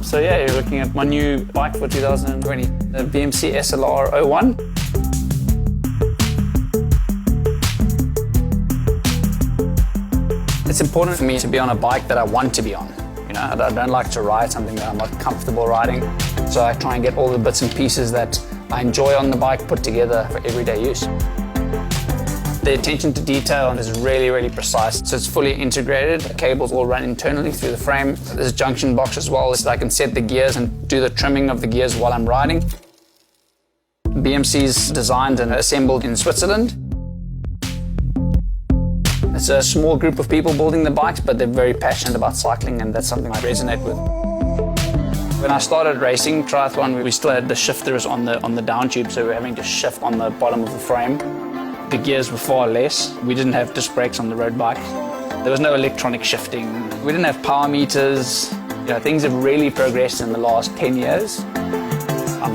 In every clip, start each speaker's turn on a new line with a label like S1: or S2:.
S1: So yeah, you're looking at my new bike for 2020, the BMC SLR 01. It's important for me to be on a bike that I want to be on. You know, I don't like to ride something that I'm not comfortable riding. So I try and get all the bits and pieces that I enjoy on the bike put together for everyday use. The attention to detail is really, really precise. So it's fully integrated. The cables all run internally through the frame. There's a junction box as well, so I can set the gears and do the trimming of the gears while I'm riding. BMC's designed and assembled in Switzerland. It's a small group of people building the bikes, but they're very passionate about cycling, and that's something I resonate with. When I started racing triathlon, we still had the shifters on the down tube, so we were having to shift on the bottom of the frame. The gears were far less. We didn't have disc brakes on the road bike. There was no electronic shifting. We didn't have power meters. You know, things have really progressed in the last 10 years. I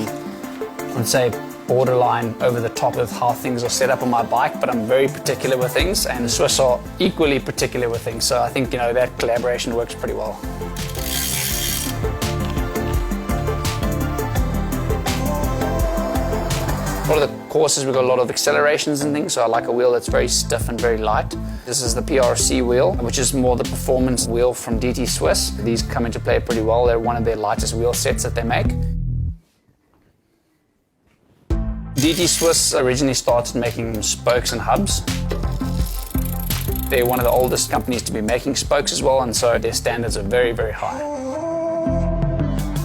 S1: would say borderline over the top of how things are set up on my bike, but I'm very particular with things, and the Swiss are equally particular with things. So I think, you know, that collaboration works pretty well. A lot of the courses, we've got a lot of accelerations and things, so I like a wheel that's very stiff and very light. This is the PRC wheel, which is more the performance wheel from DT Swiss. These come into play pretty well. They're one of their lightest wheel sets that they make. DT Swiss originally started making spokes and hubs. They're one of the oldest companies to be making spokes as well, and so their standards are very, very high.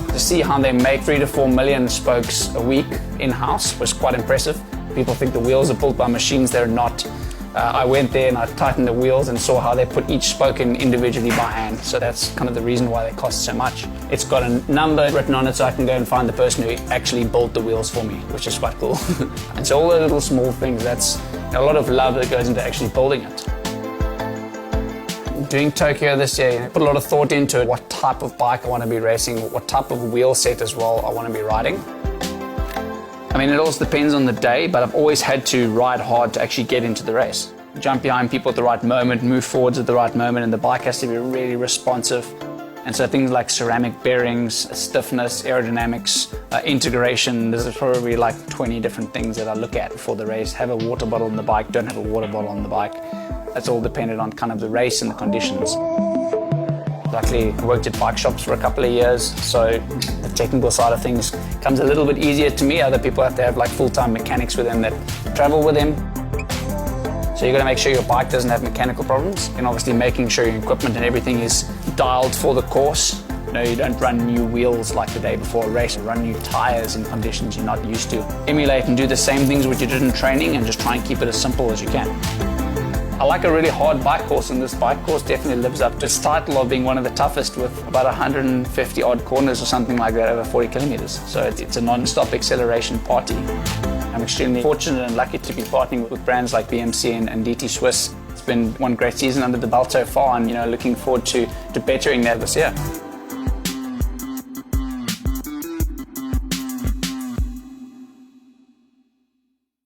S1: To see how they make 3 to 4 million spokes a week in-house was quite impressive. People think the wheels are built by machines. They're not. I went there and I tightened the wheels and saw how they put each spoke in individually by hand. So that's kind of the reason why they cost so much. It's got a number written on it, so I can go and find the person who actually built the wheels for me, which is quite cool. And so all the little small things, that's a lot of love that goes into actually building it. Doing Tokyo this year, I put a lot of thought into it, what type of bike I want to be racing, what type of wheel set as well I want to be riding. I mean, it also depends on the day, but I've always had to ride hard to actually get into the race. Jump behind people at the right moment, move forwards at the right moment, and the bike has to be really responsive. And so things like ceramic bearings, stiffness, aerodynamics, integration, there's probably like 20 different things that I look at before the race. Have a water bottle on the bike, don't have a water bottle on the bike. That's all dependent on kind of the race and the conditions. Luckily, I worked at bike shops for a couple of years, so the technical side of things comes a little bit easier to me. Other people have to have like full-time mechanics with them that travel with them. So you've got to make sure your bike doesn't have mechanical problems, and obviously making sure your equipment and everything is dialed for the course. You know, you don't run new wheels like the day before a race, or run new tires in conditions you're not used to. Emulate and do the same things which you did in training, and just try and keep it as simple as you can. I like a really hard bike course, and this bike course definitely lives up to its title of being one of the toughest, with about 150 odd corners or something like that over 40 kilometers. So it's a non-stop acceleration party. I'm extremely fortunate and lucky to be partnering with brands like BMC and DT Swiss. It's been one great season under the belt so far, and looking forward to bettering that this year.